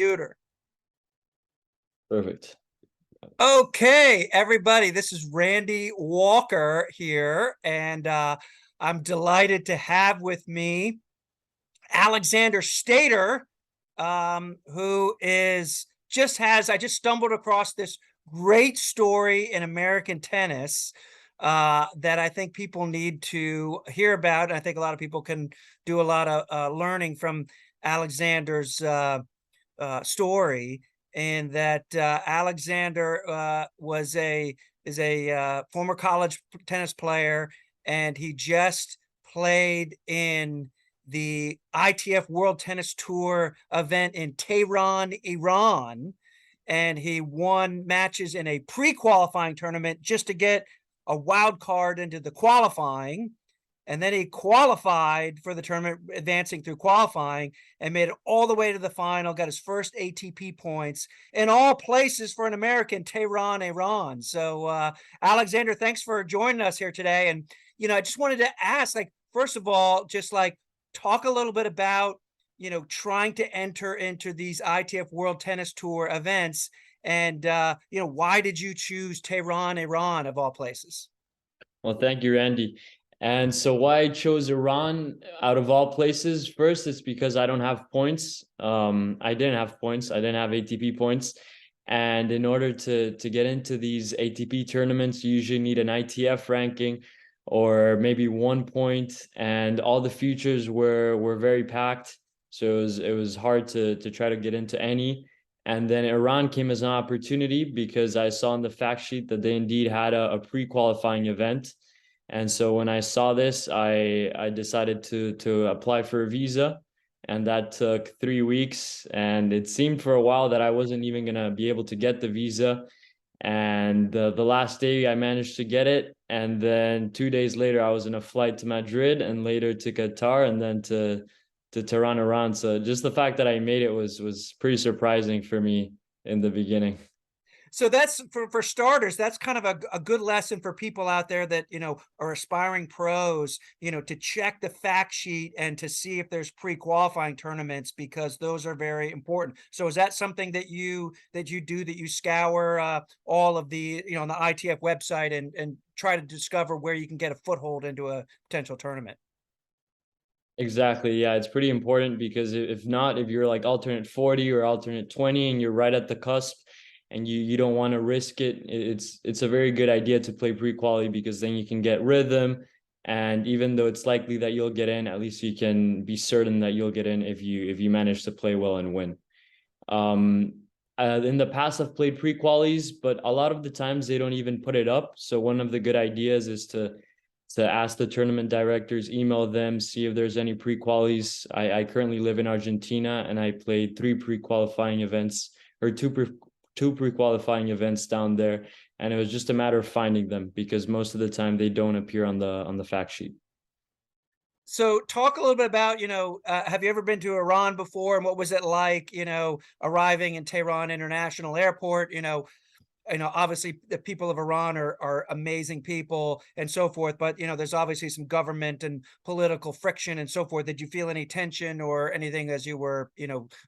computer. Perfect. Okay, everybody, this is Randy Walker here, and I'm delighted to have with me Alexander Stater, who is just has I just stumbled across this great story in American tennis that I think people need to hear about. And I think a lot of people can do a lot of learning from Alexander's story, and that Alexander was a is a former college tennis player, and he just played in the ITF World Tennis Tour event in Tehran, Iran, and he won matches in a pre-qualifying tournament just to get a wild card into the qualifying. And then he qualified for the tournament, advancing through qualifying, and made it all the way to the final, got his first ATP points in all places for an American, Tehran, Iran. So, Alexander, thanks for joining us here today. And, I just wanted to ask, like, first of all, just like talk a little bit about, trying to enter into these ITF World Tennis Tour events. And, why did you choose Tehran, Iran, of all places? Well, thank you, Randy. And so why I chose Iran out of all places, first, it's because I don't have points. I didn't have points. I didn't have ATP points. And in order to get into these ATP tournaments, you usually need an ITF ranking or maybe 1 point. And all the futures were very packed. So it was hard to try to get into any. And then Iran came as an opportunity because I saw in the fact sheet that they indeed had a pre-qualifying event. And so when I saw this, I decided to apply for a visa, and that took 3 weeks. And it seemed for a while that I wasn't even gonna be able to get the visa. And the last day I managed to get it, and then 2 days later I was in a flight to Madrid, and later to Qatar, and then to Tehran, Iran. So just the fact that I made it was pretty surprising for me in the beginning. So that's for starters, that's kind of a good lesson for people out there that, are aspiring pros, to check the fact sheet and to see if there's pre-qualifying tournaments, because those are very important. So is that something that you do, that you scour all of the, on the ITF website, and try to discover where you can get a foothold into a potential tournament? Exactly. Yeah, it's pretty important because if not, if you're like alternate 40 or alternate 20 and you're right at the cusp and you don't want to risk it, it's a very good idea to play pre-quali, because then you can get rhythm. And even though it's likely that you'll get in, at least you can be certain that you'll get in if you manage to play well and win. Um, in the past, I've played pre-qualis, but a lot of the times they don't even put it up. So one of the good ideas is to ask the tournament directors, email them, see if there's any pre-qualis. I currently live in Argentina, and I played 3 pre-qualifying events, or two pre-qualifying events down there, and it was just a matter of finding them, because most of the time they don't appear on the fact sheet. So talk a little bit about, have you ever been to Iran before, and what was it like, arriving in Tehran International Airport? Obviously the people of Iran are amazing people and so forth, but there's obviously some government and political friction and so forth. Did you feel any tension or anything as you were,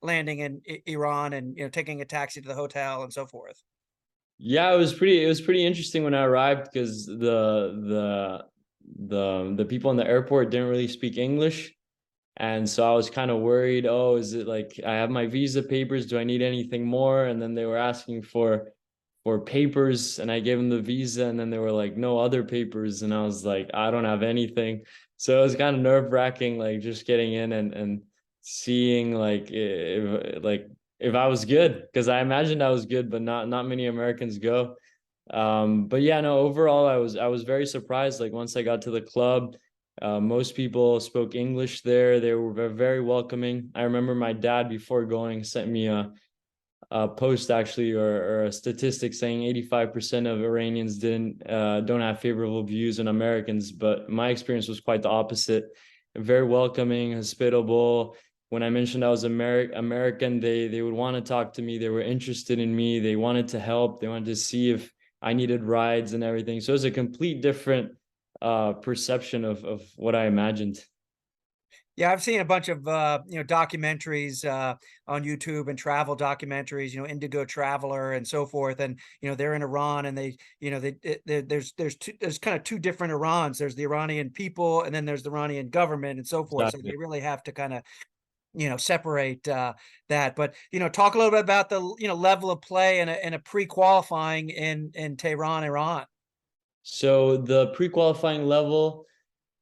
landing in Iran, and taking a taxi to the hotel and so forth? Yeah, it was pretty interesting when I arrived, because the people in the airport didn't really speak English. And so I was kind of worried, oh, is it like I have my visa papers? Do I need anything more? And then they were asking for papers, and I gave them the visa, and then they were like, no other papers. And I was like, I don't have anything. So it was kind of nerve-wracking, like just getting in and seeing like if I was good, because I imagined I was good, but not many Americans go. But yeah, no, overall I was very surprised. Like once I got to the club, most people spoke English there. They were very welcoming. I remember my dad, before going, sent me a post, actually, or a statistic saying 85% of Iranians don't have favorable views on Americans. But my experience was quite the opposite. Very welcoming, hospitable. When I mentioned I was American, they would want to talk to me. They were interested in me. They wanted to help. They wanted to see if I needed rides and everything. So it was a complete different perception of what I imagined. Yeah, I've seen a bunch of documentaries on YouTube and travel documentaries, Indigo Traveler and so forth, and they're in Iran, and there's kind of two different Irans. There's the Iranian people, and then there's the Iranian government, and so forth. So Exactly. they really have to kind of separate that. But talk a little bit about the level of play in a pre-qualifying in Tehran, Iran. So the pre-qualifying level,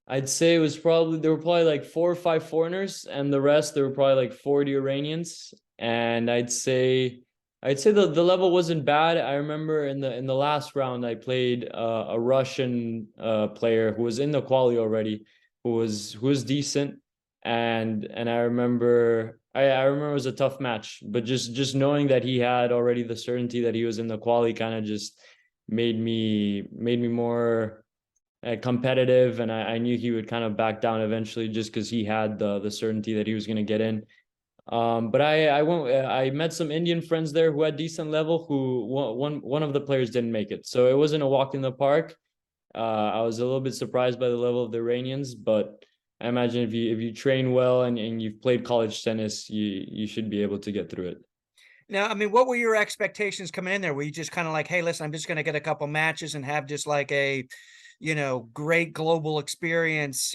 I'd say it was probably there were probably like 4 or 5 foreigners, and the rest there were probably like 40 Iranians. And I'd say the level wasn't bad. I remember in the last round I played a Russian player who was in the quali already, who was decent, and I remember it was a tough match, but just knowing that he had already the certainty that he was in the quali kind of just made me more competitive, and I knew he would kind of back down eventually just because he had the certainty that he was going to get in. But I met some Indian friends there who had decent level. Who one of the players didn't make it, so it wasn't a walk in the park. I was a little bit surprised by the level of the Iranians, but I imagine if you train well and you've played college tennis, you should be able to get through it. Now, I mean, what were your expectations coming in there? Were you just kind of like, hey, listen, I'm just going to get a couple matches and have just like a, great global experience,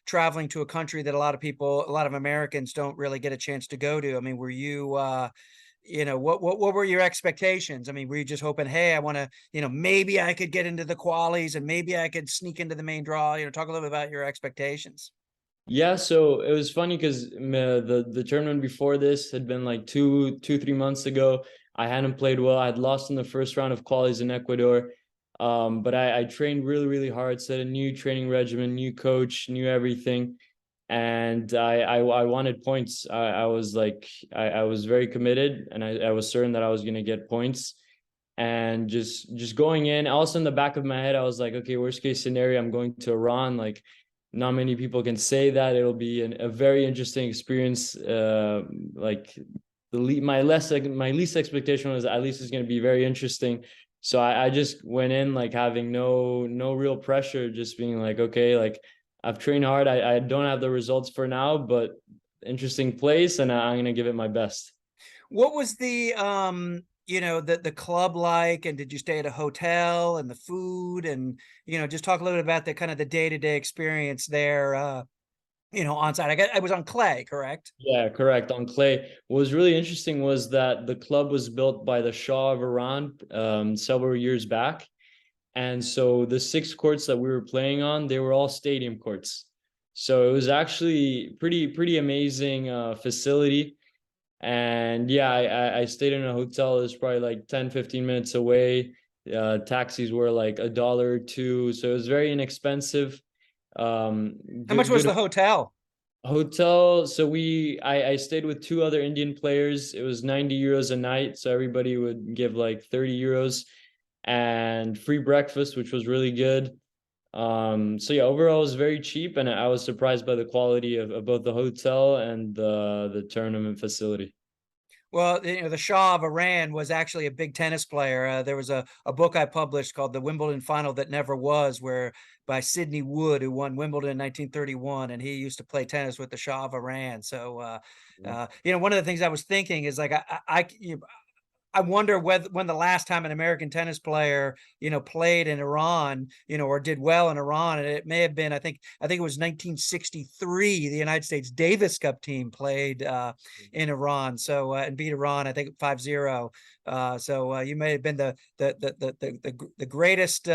traveling to a country that a lot of Americans don't really get a chance to go to? I mean, were you, what were your expectations? I mean, were you just hoping, hey, I want to, maybe I could get into the qualies and maybe I could sneak into the main draw? Talk a little bit about your expectations. Yeah, so it was funny because the tournament before this had been like 3 months ago. I hadn't played well. I had lost in the first round of qualies in Ecuador. But I trained really, really hard, set a new training regimen, new coach, new everything. And I wanted points. I was like I was very committed, and I was certain that I was gonna get points. And just going in, also in the back of my head, I was like, okay, worst case scenario, I'm going to Iran. Like, not many people can say that. It'll be a very interesting experience. Like my least expectation was at least it's going to be very interesting. So I just went in like having no real pressure, just being like, okay, like I've trained hard. I don't have the results for now, but interesting place, and I'm gonna give it my best. What was the the club like, and did you stay at a hotel, and the food, and just talk a little bit about the kind of the day-to-day experience there, on site. I was on clay, correct? Yeah, correct. On clay. What was really interesting was that the club was built by the Shah of Iran several years back. And so the 6 courts that we were playing on, they were all stadium courts. So it was actually pretty amazing facility. And yeah, I stayed in a hotel. It was probably like 10-15 minutes away. Taxis were like $1 or $2. So it was very inexpensive. How much was Good the hotel? hotel. So I stayed with 2 other Indian players. It was 90 euros a night, so everybody would give like 30 euros, and free breakfast, which was really good. So yeah, overall it was very cheap, and I was surprised by the quality of both the hotel and the tournament facility. Well, the Shah of Iran was actually a big tennis player. There was a book I published called "The Wimbledon Final That Never Was," where by Sidney Wood, who won Wimbledon in 1931, and he used to play tennis with the Shah of Iran. So, one of the things I was thinking is like I wonder whether when the last time an American tennis player, played in Iran, or did well in Iran, and it may have been, I think it was 1963. The United States Davis Cup team played in Iran, so and beat Iran, I think 5-0. So you may have been the greatest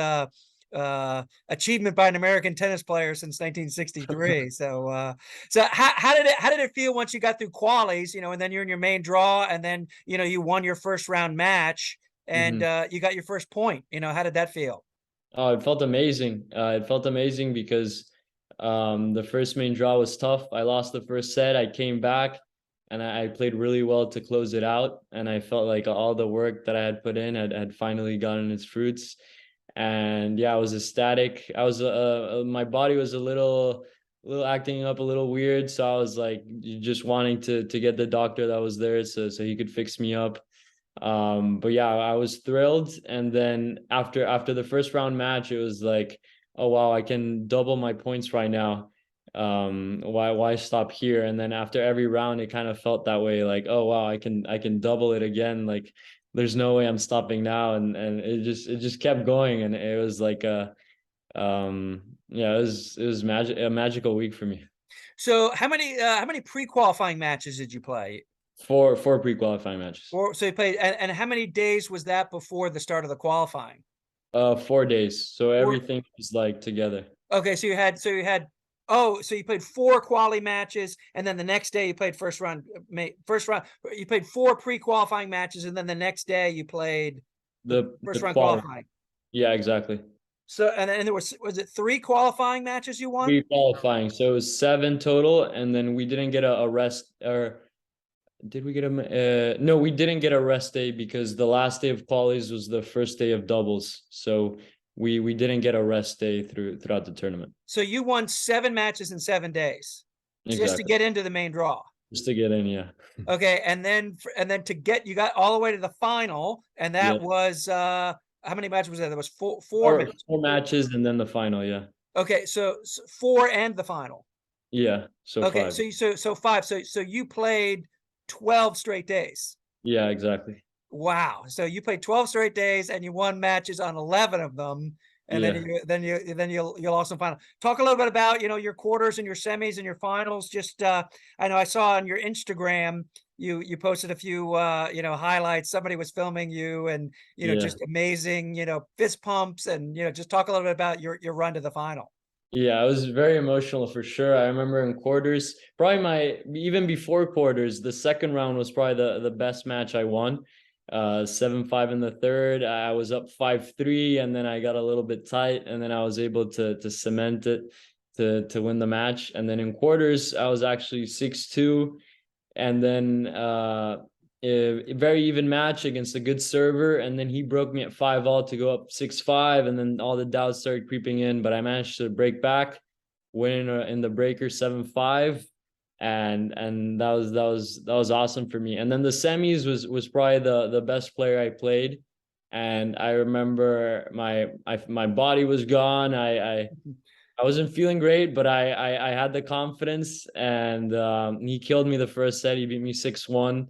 achievement by an American tennis player since 1963. So how did it feel once you got through qualies, and then you're in your main draw, and then you won your first round match, and Mhm. you got your first point. How did that feel? Oh, it felt amazing. It felt amazing because the first main draw was tough. I lost the first set. I came back, and I played really well to close it out. And I felt like all the work that I had put in had finally gotten its fruits. And yeah, I was ecstatic. I was my body was a little acting up a little weird, so I was like just wanting to get the doctor that was there so he could fix me up. But yeah, I was thrilled. And then after the first round match, it was like, oh wow, I can double my points right now. why stop here? And then after every round, it kind of felt that way, like, oh wow, I can double it again. Like there's no way I'm stopping now. And it just kept going. And it was like yeah, it was a magical week for me. So how many pre-qualifying matches did you play? Four pre-qualifying matches. Or so you played, and how many days was that before the start of the qualifying? 4 days. So Or everything was like together. okay, so you played four quali matches, and then the next day you played first round. You played four pre-qualifying matches, and then the next day you played the The first round quali. qualifying. Yeah, exactly. So and there was it three qualifying matches you won? Pre-qualifying. So it was seven total, and then we didn't get a rest, or did we get a no, we didn't get a rest day because the last day of qualies was the first day of doubles. So we didn't get a rest day throughout the tournament. So you won 7 matches in 7 days just to Exactly. get into the main draw. Just to get in, yeah. Okay, and then you got all the way to the final, and Yeah. that was how many matches was there? There was four Four, matches. four matches and then the final, yeah. Okay, so four and the final. Yeah, so Okay, five. so five. So you played 12 straight days. Yeah, exactly. Wow. So you played 12 straight days and you won matches on 11 of them. And then Yeah. you'll also final. Talk a little bit about, your quarters and your semis and your finals. Just I know I saw on your Instagram you posted a few highlights. Somebody was filming you and Yeah. just amazing, fist pumps and just talk a little bit about your run to the final. Yeah, I was very emotional for sure. I remember in quarters, probably even before quarters, the second round was probably the best match I won. 7-5 in the third. I was up 5-3, and then I got a little bit tight, and then I was able to cement it to win the match. And then in quarters, I was actually 6-2, and then a very even match against a good server, and then he broke me at 5-all to go up 6-5, and then all the doubts started creeping in, but I managed to break back, win in the breaker 7-5, and that was awesome for me. And then the semis was probably the best player I played, and I remember my body was gone. I wasn't feeling great, but I had the confidence, and he killed me the first set. He beat me 6-1,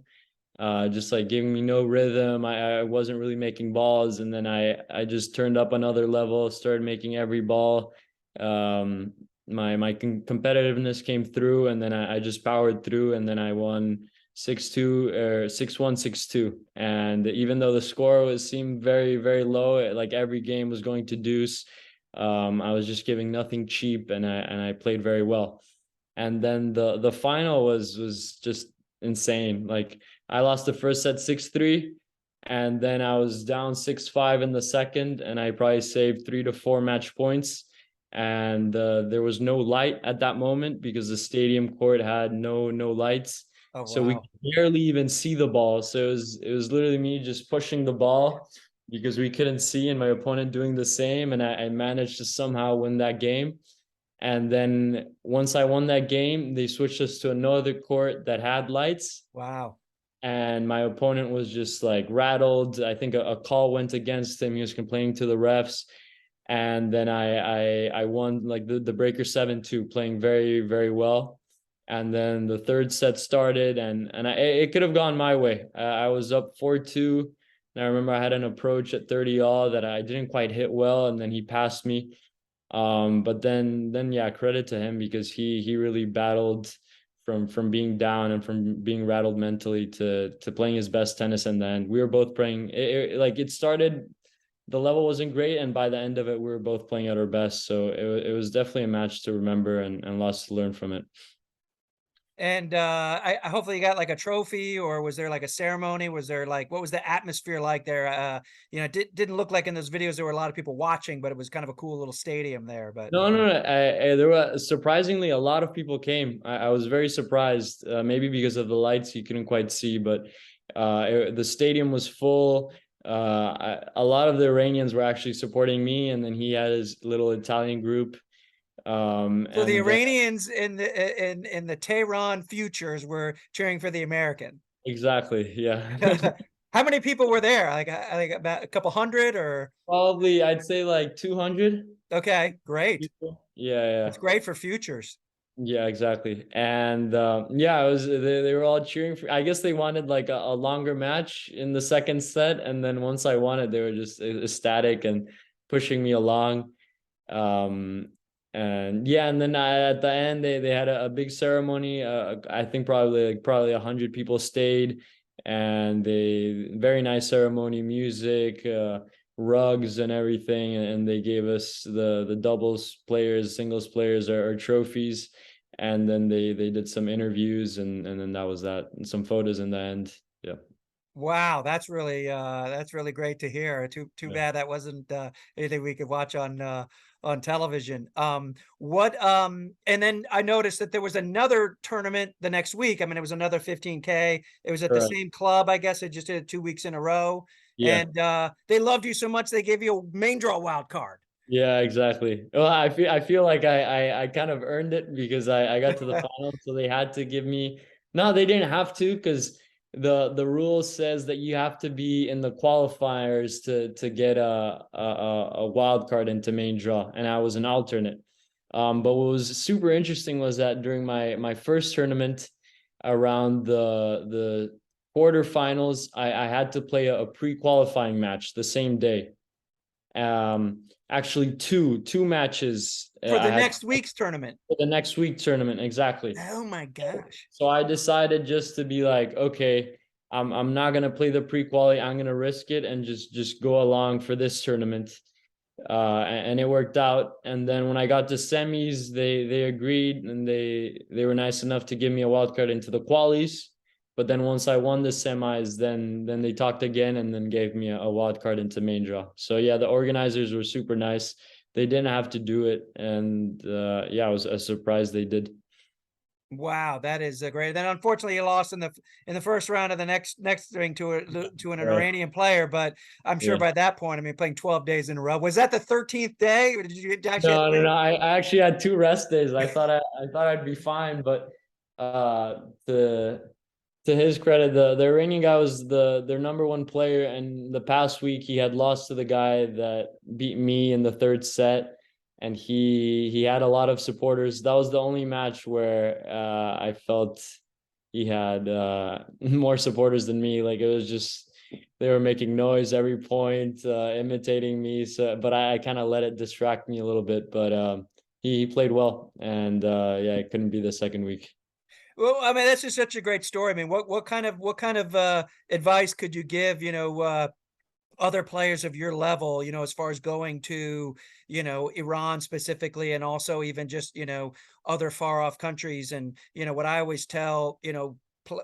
just like giving me no rhythm. I wasn't really making balls, and then I just turned up another level, started making every ball. Um, my competitiveness came through, and then I just powered through, and then I won 6-2 or 6-1, 6-2. And even though the score seemed very, very low, like every game was going to deuce, I was just giving nothing cheap, and I played very well. And then the final was just insane. Like I lost the first set 6-3, and then I was down 6-5 in the second, and I probably saved 3 to 4 match points. And there was no light at that moment because the stadium court had no lights. Oh So we wow. could barely even see the ball. So it was literally me just pushing the ball because we couldn't see, and my opponent doing the same. And I managed to somehow win that game. And then once I won that game, they switched us to another court that had lights. Wow. And my opponent was just like rattled. I think a call went against him. He was complaining to the refs. And then I won like the breaker 7-2, playing very, very well. And then the third set started, and it could have gone my way. I was up 4-2. And I remember I had an approach at 30-all that I didn't quite hit well, and then he passed me. But then yeah, credit to him because he really battled from being down and from being rattled mentally to playing his best tennis in the end. We were both playing like it started, the level wasn't great, and by the end of it we were both playing at our best. So it was definitely a match to remember, and lots to learn from it. And I hopefully you got like a trophy, or was there like a ceremony? Was there like what was the atmosphere like there? Didn't look like in those videos there were a lot of people watching, but it was kind of a cool little stadium there. But No. There were surprisingly a lot of people came. I was very surprised, maybe because of the lights you couldn't quite see, but the stadium was full. A lot of the Iranians were actually supporting me, and then he had his little Italian group. so the And Iranians in the Tehran futures were cheering for the American. exactly, yeah. How many people were there? Like about a couple hundred or Probably I'd say like 200 okay, great. people. Yeah, That's great for futures. Yeah, exactly. And yeah, it was they were all cheering for. I guess they wanted like a longer match in the second set, and then once I won it, they were just ecstatic and pushing me along. Um, and yeah, and then at the end they had a big ceremony. I think probably 100 people stayed, and they very nice ceremony, music, rugs and everything, and they gave us the doubles players, singles players, our trophies, and then they did some interviews, and then that was that, and some photos in the end. Yeah. Wow, that's really great to hear. Too Yeah. bad that wasn't anything we could watch on television. And then I noticed that there was another tournament the next week. I mean, it was another 15K. It was at the Correct. same club, I guess. It just did it 2 weeks in a row. Yeah. And they loved you so much they gave you a main draw wild card. Yeah, exactly. Well, I feel like I kind of earned it because I got to the final, so they had to give me. No, they didn't have to, because the rule says that you have to be in the qualifiers to get a wild card into main draw, and I was an alternate. But what was super interesting was that during my first tournament, around the quarterfinals, I had to play a pre-qualifying match the same day. Actually two matches For I the had next week's tournament. for the next week tournament, exactly. Oh my gosh. So I decided just to be like, okay, I'm not gonna play the pre-quali, I'm gonna risk it and just go along for this tournament. And it worked out. And then when I got to semis, they agreed, and they were nice enough to give me a wild card into the qualies. But then once I won the semis, then they talked again and then gave me a wild card into main draw. So yeah, the organizers were super nice. They didn't have to do it, and yeah, I was surprised they did. Wow, that is great. Then unfortunately, you lost in the first round of the next thing to an Right. Iranian player. But I'm sure Yeah. by that point, I mean, playing 12 days in a row. Was that the 13th day? Or did you actually have to No, no, play? no. I actually had 2 rest days. I thought I'd be fine, but uh to to his credit, the Iranian guy was their number one player, and the past week he had lost to the guy that beat me in the third set, and he had a lot of supporters. That was the only match where I felt he had more supporters than me. Like, it was just they were making noise every point, imitating me. So, but I kind of let it distract me a little bit. But he played well, and yeah, it couldn't be the second week. Well, I mean, that's just such a great story. I mean, what kind of advice could you give? Other players of your level, as far as going to, Iran specifically, and also even just, other far off countries. And, what I always tell,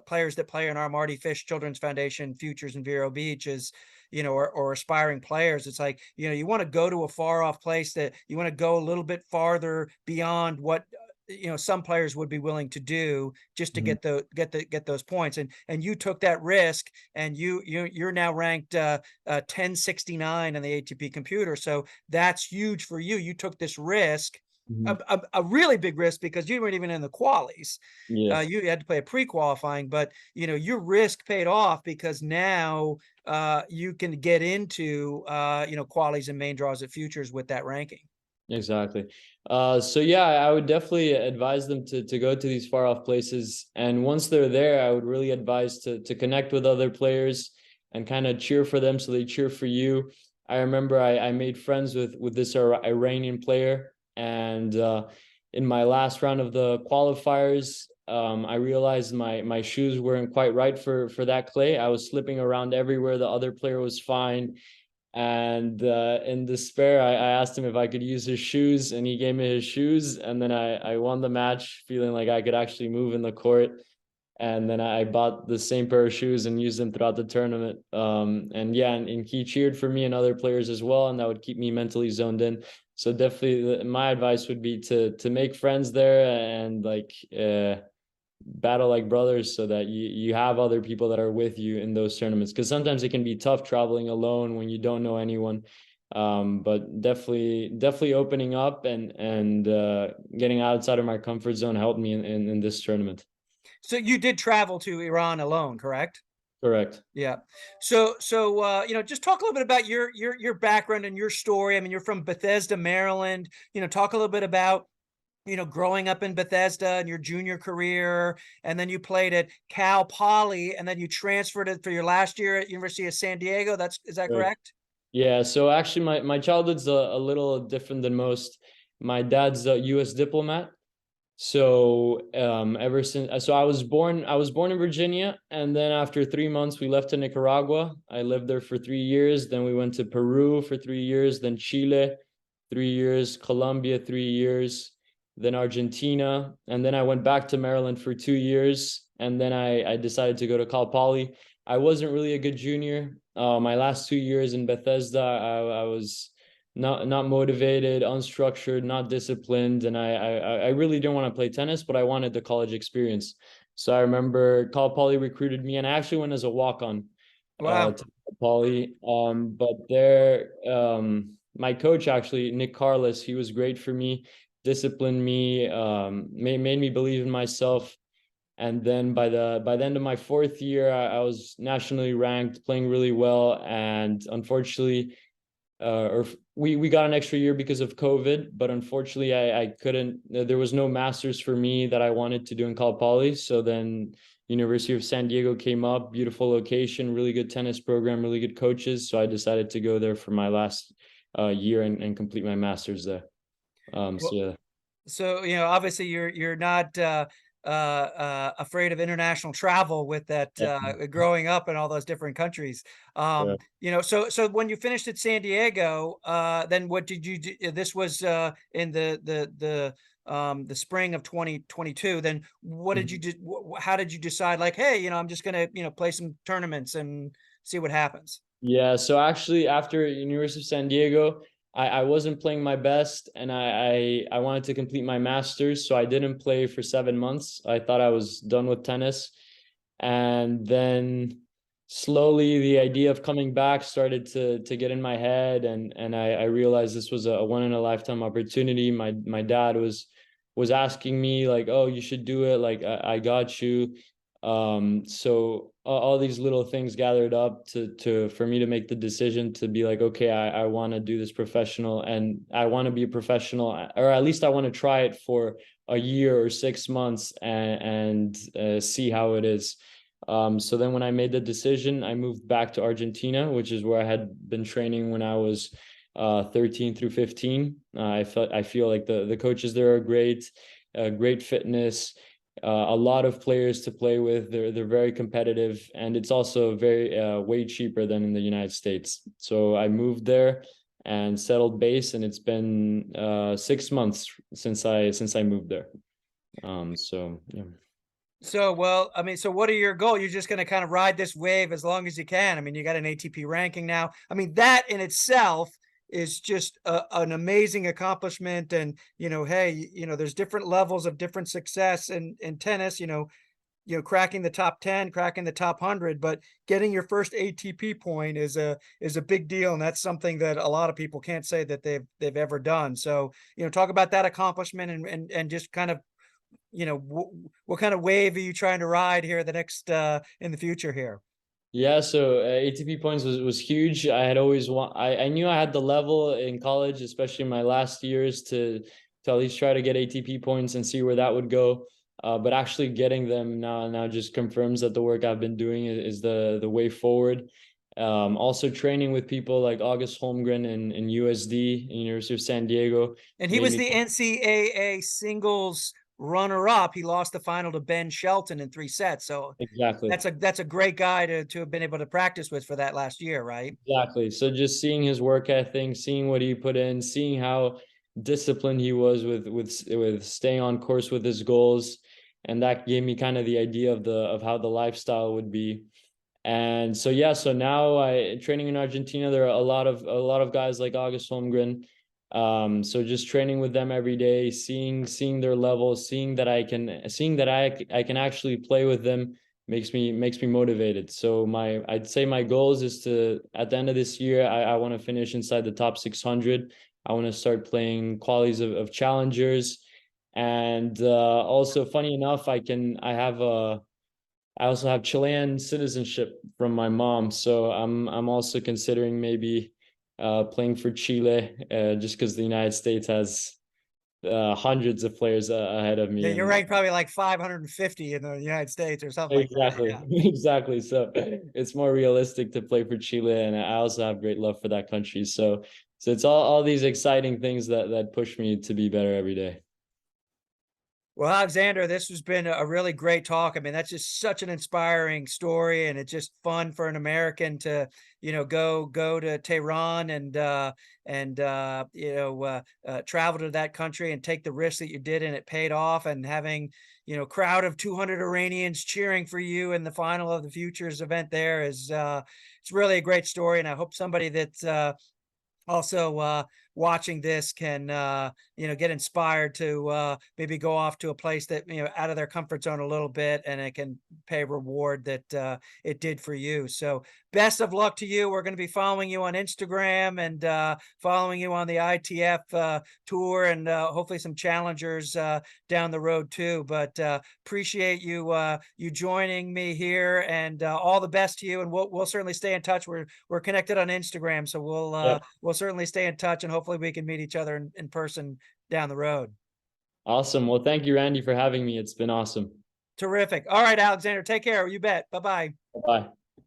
players that play in our Marty Fish Children's Foundation Futures in Vero Beach is, or aspiring players, it's like, you want to go to a far off place, that you want to go a little bit farther beyond what some players would be willing to do just to Mhm. get those points. And you took that risk, and you're now ranked 1069 on the ATP computer. So that's huge for you. You took this risk, Mhm. a really big risk, because you weren't even in the qualies. Yeah, You had to play a pre-qualifying, but your risk paid off, because now you can get into qualies and main draws at futures with that ranking. exactly. So yeah, I would definitely advise them to go to these far off places. And once they're there, I would really advise to connect with other players and kind of cheer for them so they cheer for you. I remember I made friends with this Iranian player, and in my last round of the qualifiers, I realized my shoes weren't quite right for that clay. I was slipping around everywhere. The other player was fine. And in despair, I asked him if I could use his shoes, and he gave me his shoes. And then I won the match, feeling like I could actually move in the court. And then I bought the same pair of shoes and used them throughout the tournament. And yeah, and he cheered for me and other players as well, and that would keep me mentally zoned in. So definitely, my advice would be to make friends there, and like battle like brothers, so that you have other people that are with you in those tournaments, because sometimes it can be tough traveling alone when you don't know anyone. But definitely opening up and getting outside of my comfort zone helped me in this tournament. So you did travel to Iran alone, correct? Correct. Yeah. So just talk a little bit about your background and your story. I mean, you're from Bethesda, Maryland. Talk a little bit about growing up in Bethesda in your junior career, and then you played at Cal Poly, and then you transferred it for your last year at University of San Diego. Is that Right. correct? Yeah, so actually my childhood's a little different than most. My dad's a US diplomat. So ever since I was born in Virginia, and then after 3 months we left to Nicaragua. I lived there for 3 years. Then we went to Peru for 3 years, then Chile 3 years, Colombia 3 years, then Argentina, and then I went back to Maryland for 2 years, and then I decided to go to Cal Poly. I wasn't really a good junior. My last 2 years in Bethesda, I was not motivated, unstructured, not disciplined, and I really didn't want to play tennis, but I wanted the college experience. So I remember Cal Poly recruited me, and I actually went as a walk-on Wow. to Cal Poly. But there, my coach actually, Nick Carlos, he was great for me, disciplined me, made me believe in myself. And then by the end of my fourth year, I was nationally ranked, playing really well, and unfortunately or we got an extra year because of COVID, but unfortunately I couldn't, there was no masters for me that I wanted to do in Cal Poly. So then University of San Diego came up, beautiful location, really good tennis program, really good coaches. So I decided to go there for my last year and complete my masters there. So Well, yeah. so obviously you're not afraid of international travel with that, growing up in all those different countries. Yeah. So when you finished at San Diego, then what did you do? This was in the spring of 2022. Then what did you Mhm. do? How did you decide, like, hey, I'm just gonna play some tournaments and see what happens? Yeah, so actually after University of San Diego, I wasn't playing my best, and I wanted to complete my master's, so I didn't play for 7 months. I thought I was done with tennis. And then slowly the idea of coming back started to get in my head, and I realized this was a one in a lifetime opportunity. My dad was asking me like, oh, you should do it, like I got you. So all these little things gathered up to for me to make the decision to be like, okay, I want to do this professional, and I want to be a professional, or at least I want to try it for a year or 6 months and see how it is. So then when I made the decision, I moved back to Argentina, which is where I had been training when I was 13 through 15. I feel like the coaches there are great, great fitness, a lot of players to play with. They're very competitive, and it's also very way cheaper than in the United States. So I moved there and settled base, and it's been 6 months since I moved there. So yeah. So, well, I mean, so what are your goals? You're just going to kind of ride this wave as long as you can. I mean, you got an ATP ranking now. I mean, that in itself is just an amazing accomplishment. And, hey, there's different levels of different success in tennis, cracking the top 10, cracking the top 100, but getting your first ATP point is a big deal. And that's something that a lot of people can't say that they've ever done. So, talk about that accomplishment and just kind of what kind of wave are you trying to ride here the next in the future here? Yeah, so ATP points was huge. I had always I knew I had the level in college, especially in my last years, to at least try to get ATP points and see where that would go. But actually getting them now just confirms that the work I've been doing is the way forward. Also training with people like August Holmgren in USD, University of San Diego, And he made was me. the NCAA singles runner-up. He lost the final to Ben Shelton in 3 sets. So Exactly. that's a great guy to have been able to practice with for that last year, right? Exactly. So just seeing his work ethic, seeing what he put in, seeing how disciplined he was with staying on course with his goals, and that gave me kind of the idea of how the lifestyle would be. And so yeah, so now I training in Argentina, there are a lot of guys like August Holmgren. So just training with them every day, seeing their levels, seeing that I can actually play with them makes me motivated. So I'd say my goals is to, at the end of this year, I want to finish inside the top 600. I want to start playing qualities of challengers. And also funny enough, I also have Chilean citizenship from my mom, so I'm also considering maybe playing for Chile, just because the United States has hundreds of players ahead of me. Yeah, you're And ranked probably like 550 in the United States or something like that. exactly, Yeah. exactly. So it's more realistic to play for Chile, and I also have great love for that country. So it's all these exciting things that push me to be better every day. Well, Alexander, this has been a really great talk. I mean, that's just such an inspiring story, and it's just fun for an American to, go to Tehran and travel to that country and take the risk that you did, and it paid off. And having, crowd of 200 Iranians cheering for you in the final of the Futures event there is it's really a great story. And I hope somebody that's also watching this can get inspired to maybe go off to a place that out of their comfort zone a little bit, and it can pay reward that it did for you. So best of luck to you. We're going to be following you on Instagram and following you on the ITF tour, and hopefully some challengers down the road too. But appreciate you joining me here, and all the best to you. And we'll certainly stay in touch. We're connected on Instagram, so we'll certainly stay in touch, and hopefully we can meet each other in person down the road. Awesome. Well, thank you, Randy, for having me. It's been awesome. Terrific. All right, Alexander, take care. You bet. Bye-bye. Bye.